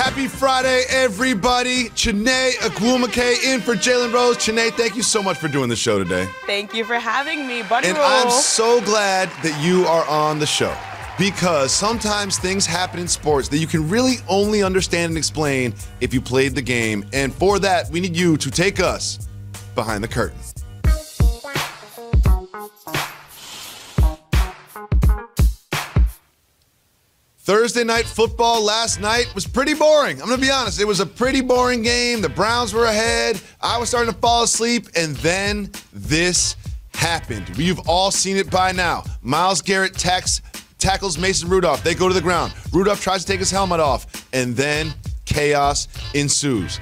Happy Friday, everybody. Chiney Ogwumike in for Jalen Rose. Chiney, thank you so much for doing the show today. Thank you for having me, buddy. And I'm so glad that you are on the show because sometimes things happen in sports that you can really only understand and explain if you played the game. And for that, we need you to take us behind the curtain. Thursday night football last night was pretty boring. I'm going to be honest. It was a pretty boring game. The Browns were ahead. I was starting to fall asleep. And then this happened. You've all seen it by now. Myles Garrett tackles Mason Rudolph. They go to the ground. Rudolph tries to take his helmet off. And then chaos ensues.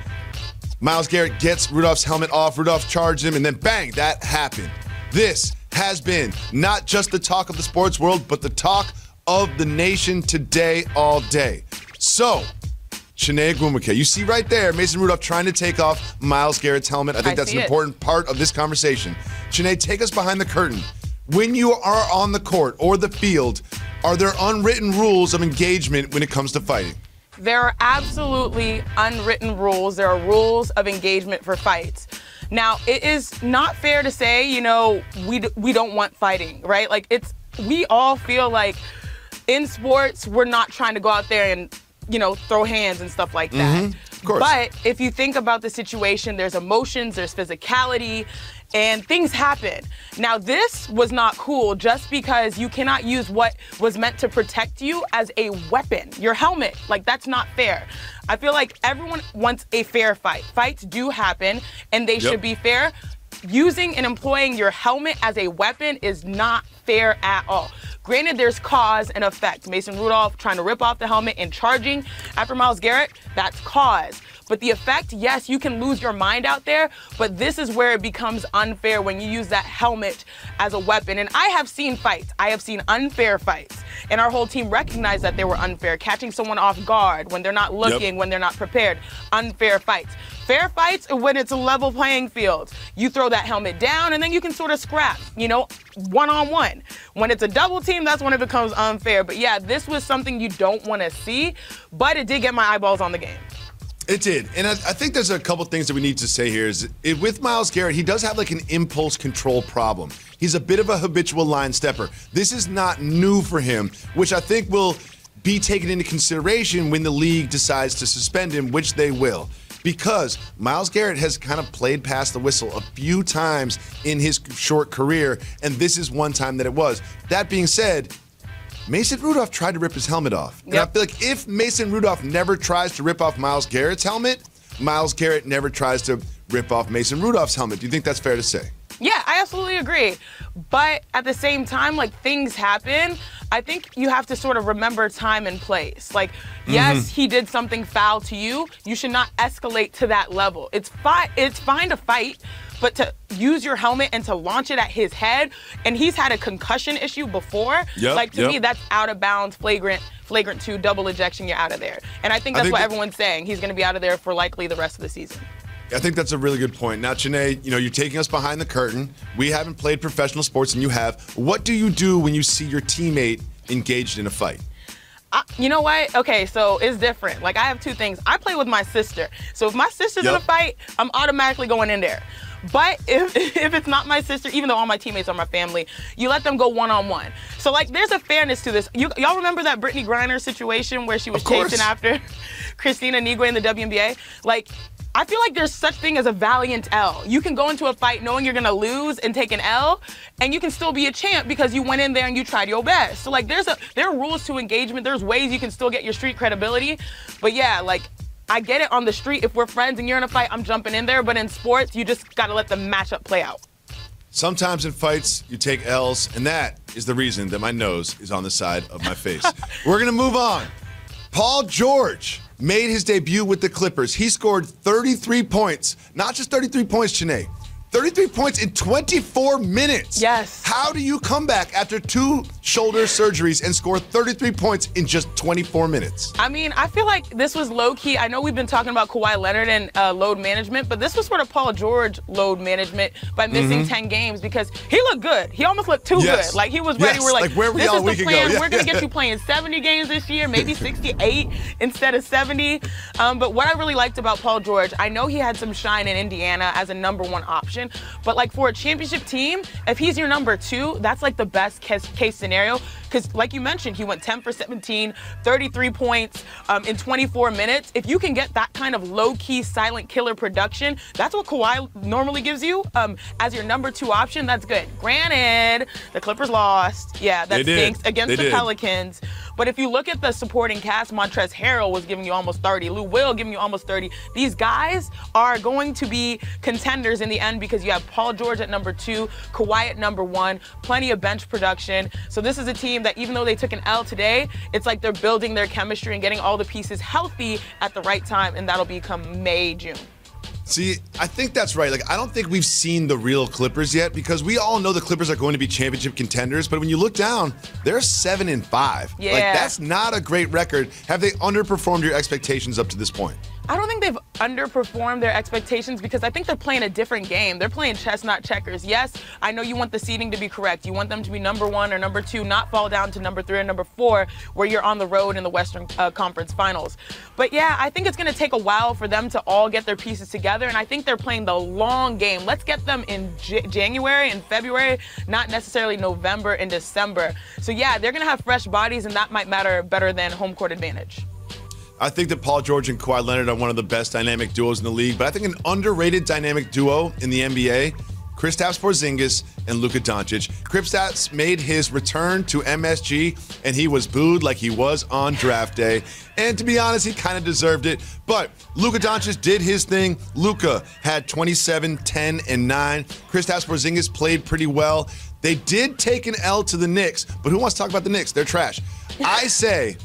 Myles Garrett gets Rudolph's helmet off. Rudolph charged him. And then bang, that happened. This has been not just the talk of the sports world, but the talk of the nation today, all day. So, Chiney Ogwumike, you see right there, Mason Rudolph trying to take off Myles Garrett's helmet. I think that's an important part of this conversation. Chiney, take us behind the curtain. When you are on the court or the field, are there unwritten rules of engagement when it comes to fighting? There are absolutely unwritten rules. There are rules of engagement for fights. Now, it is not fair to say, we don't want fighting, right? We all feel like in sports, we're not trying to go out there and, throw hands and stuff like that. Of course. But if you think about the situation, there's emotions, there's physicality, and things happen. Now, this was not cool just because you cannot use what was meant to protect you as a weapon. Your helmet, that's not fair. I feel like everyone wants a fair fight. Fights do happen, and they should be fair. Using and employing your helmet as a weapon is not fair at all. Granted, there's cause and effect. Mason Rudolph trying to rip off the helmet and charging after Myles Garrett, that's cause. But the effect, yes, you can lose your mind out there, but this is where it becomes unfair when you use that helmet as a weapon. And I have seen fights. I have seen unfair fights. And our whole team recognized that they were unfair. Catching someone off guard when they're not looking, when they're not prepared. Unfair fights. Fair fights are when it's a level playing field. You throw that helmet down and then you can sort of scrap, one-on-one. When it's a double team, that's when it becomes unfair. But yeah, this was something you don't want to see, but it did get my eyeballs on the game. It did. And I think there's a couple things that we need to say here. With Myles Garrett, he does have an impulse control problem. He's a bit of a habitual line stepper. This is not new for him, which I think will be taken into consideration when the league decides to suspend him, which they will. Because Myles Garrett has kind of played past the whistle a few times in his short career, and this is one time that it was. That being said, Mason Rudolph tried to rip his helmet off. And I feel like if Mason Rudolph never tries to rip off Myles Garrett's helmet, Myles Garrett never tries to rip off Mason Rudolph's helmet. Do you think that's fair to say? Yeah, I absolutely agree. But at the same time, things happen. I think you have to sort of remember time and place. Yes, he did something foul to you. You should not escalate to that level. It's fine to fight, but to use your helmet and to launch it at his head, and he's had a concussion issue before. To me, that's out of bounds, flagrant 2, double ejection, you're out of there. And I think that's what everyone's saying. He's going to be out of there for likely the rest of the season. I think that's a really good point. Now, Chiney, you're taking us behind the curtain. We haven't played professional sports, and you have. What do you do when you see your teammate engaged in a fight? You know what? Okay, so it's different. I have two things. I play with my sister. So if my sister's in a fight, I'm automatically going in there. But if it's not my sister, even though all my teammates are my family, you let them go one-on-one. So, there's a fairness to this. Y'all remember that Brittany Griner situation where she was chasing after Christina Nigwe in the WNBA? I feel like there's such thing as a valiant L. You can go into a fight knowing you're going to lose and take an L, and you can still be a champ because you went in there and you tried your best. So, there are rules to engagement. There's ways you can still get your street credibility. But, yeah, I get it on the street. If we're friends and you're in a fight, I'm jumping in there. But in sports, you just got to let the matchup play out. Sometimes in fights, you take L's, and that is the reason that my nose is on the side of my face. We're going to move on. Paul George made his debut with the Clippers. He scored 33 points. Not just 33 points, Chiney. 33 points in 24 minutes. Yes. How do you come back after 2 shoulder surgeries and score 33 points in just 24 minutes. I mean, I feel like this was low-key. I know we've been talking about Kawhi Leonard and load management, but this was sort of Paul George load management by missing 10 games because he looked good. He almost looked too good. Like, he was ready. Yes. We're like where were this y'all is a week the plan. ago? We're going to get you playing 70 games this year, maybe 68 instead of 70. But what I really liked about Paul George, I know he had some shine in Indiana as a number one option, but like for a championship team, if he's your number two, that's like the best case scenario. Because like you mentioned, he went 10 for 17, 33 points in 24 minutes. If you can get that kind of low-key, silent killer production, that's what Kawhi normally gives you as your number two option. That's good. Granted, the Clippers lost. Yeah, that stinks against the Pelicans. But if you look at the supporting cast, Montrezl Harrell was giving you almost 30. Lou Will giving you almost 30. These guys are going to be contenders in the end because you have Paul George at number two, Kawhi at number one, plenty of bench production. So this is a team that even though they took an L today, it's like they're building their chemistry and getting all the pieces healthy at the right time, and that'll become May, June. See, I think that's right. Like, I don't think we've seen the real Clippers yet because we all know the Clippers are going to be championship contenders. But when you look down, they're 7-5. Yeah. Like, that's not a great record. Have they underperformed your expectations up to this point? I don't think they've underperformed their expectations because I think they're playing a different game. They're playing chess, not checkers. Yes, I know you want the seeding to be correct. You want them to be number one or number two, not fall down to number three or number four where you're on the road in the Western Conference Finals. But yeah, I think it's going to take a while for them to all get their pieces together, and I think they're playing the long game. Let's get them in January and February, not necessarily November and December. So yeah, they're going to have fresh bodies, and that might matter better than home court advantage. I think that Paul George and Kawhi Leonard are one of the best dynamic duos in the league, but I think an underrated dynamic duo in the NBA, Kristaps Porzingis and Luka Doncic. Kristaps made his return to MSG, and he was booed like he was on draft day. And to be honest, he kind of deserved it. But Luka Doncic did his thing. Luka had 27, 10, and 9. Kristaps Porzingis played pretty well. They did take an L to the Knicks, but who wants to talk about the Knicks? They're trash. I say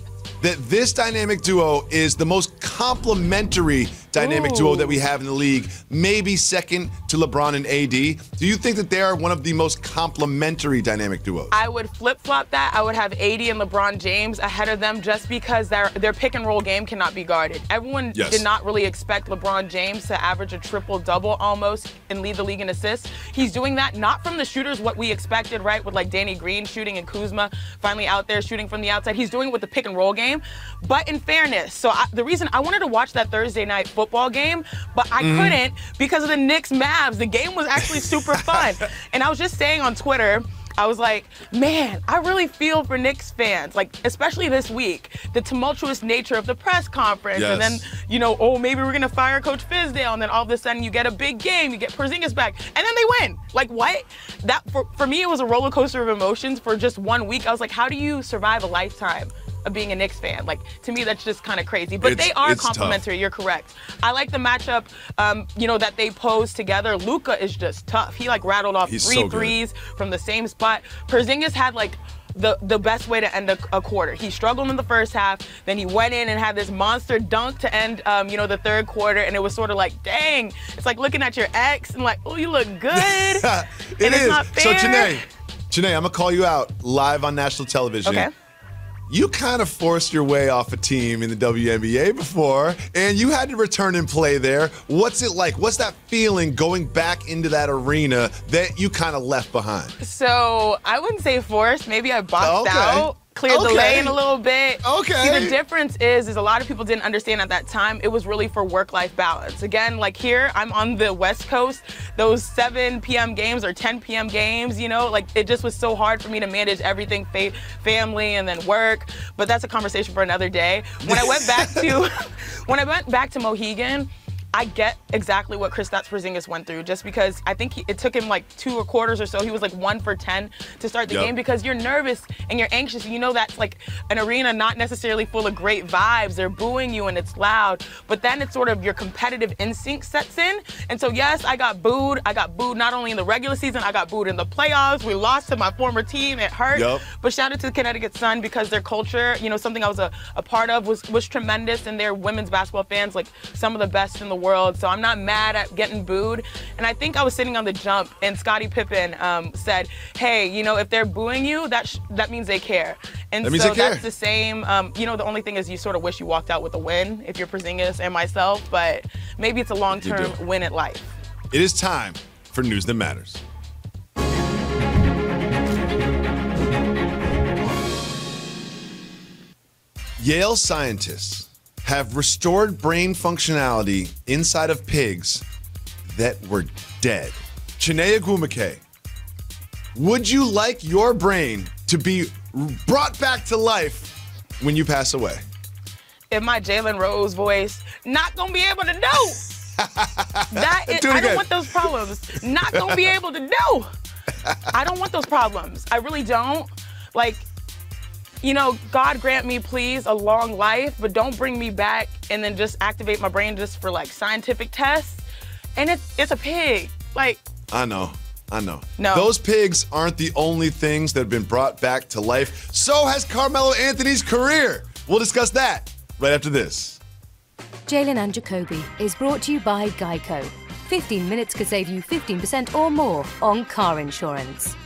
that this dynamic duo is the most complementary dynamic duo that we have in the league, maybe second to LeBron and AD. Do you think that they are one of the most complementary dynamic duos? I would flip-flop that. I would have AD and LeBron James ahead of them just because their pick-and-roll game cannot be guarded. Everyone did not really expect LeBron James to average a triple-double almost and lead the league in assists. He's doing that not from the shooters, what we expected, right, with like Danny Green shooting and Kuzma finally out there shooting from the outside. He's doing it with the pick-and-roll game. But in fairness, so the reason I wanted to watch that Thursday night football game, but I couldn't because of the Knicks Mavs. The game was actually super fun. And I was just saying on Twitter, I was like, man, I really feel for Knicks fans, like, especially this week, the tumultuous nature of the press conference. And then, you know, oh, maybe we're going to fire Coach Fizdale. And then all of a sudden you get a big game, you get Porzingis back, and then they win. Like, what? That for me, it was a roller coaster of emotions for just 1 week. I was like, how do you survive a lifetime of being a Knicks fan? Like, to me, that's just kind of crazy. But they are complementary. Tough. You're correct. I like the matchup, you know, that they pose together. Luka is just tough. He like rattled off three threes from the same spot. Porzingis had like the best way to end a quarter. He struggled in the first half, then he went in and had this monster dunk to end, you know, the third quarter, and it was sort of like, dang, it's like looking at your ex and like, oh, you look good. It's not fair. So Chiney, I'm gonna call you out live on national television. Okay. You kind of forced your way off a team in the WNBA before, and you had to return and play there. What's it like? What's that feeling going back into that arena that you kind of left behind? So I wouldn't say forced. Maybe I boxed out. Cleared the lane a little bit. See, the difference is a lot of people didn't understand at that time it was really for work-life balance. Again, like here, I'm on the West Coast. Those 7 p.m. games or 10 p.m. games, you know, like it just was so hard for me to manage everything, family and then work. But that's a conversation for another day. When I went back to Mohegan, I get exactly what Kristaps Porzingis went through just because I think it took him like 2 quarters or so. He was like 1 for 10 to start the game because you're nervous and you're anxious. You know that's like an arena not necessarily full of great vibes. They're booing you and it's loud. But then it's sort of your competitive instinct sets in. And so, yes, I got booed. I got booed not only in the regular season, I got booed in the playoffs. We lost to my former team. It hurt. But shout out to the Connecticut Sun because their culture, you know, something I was a part of was tremendous. And their women's basketball fans, like some of the best in the world. world, so I'm not mad at getting booed. And I think I was sitting on the jump, and Scottie Pippen said, hey, you know, if they're booing you, that means they care. And that means so they care. That's the same. You know, the only thing is you sort of wish you walked out with a win if you're Porzingis and myself, but maybe it's a long-term win at life. It is time for News That Matters. Yale scientists have restored brain functionality inside of pigs that were dead. Chiney Ogwumike, would you like your brain to be brought back to life when you pass away? In my Jalen Rose voice, not gonna be able to know. I don't want those problems. Not gonna be able to know. I don't want those problems. I really don't. Like, you know, God grant me, please, a long life, but don't bring me back and then just activate my brain just for, like, scientific tests. And it's a pig. Like, I know. No. Those pigs aren't the only things that have been brought back to life. So has Carmelo Anthony's career. We'll discuss that right after this. Jalen Jacoby is brought to you by Geico. 15 minutes could save you 15% or more on car insurance.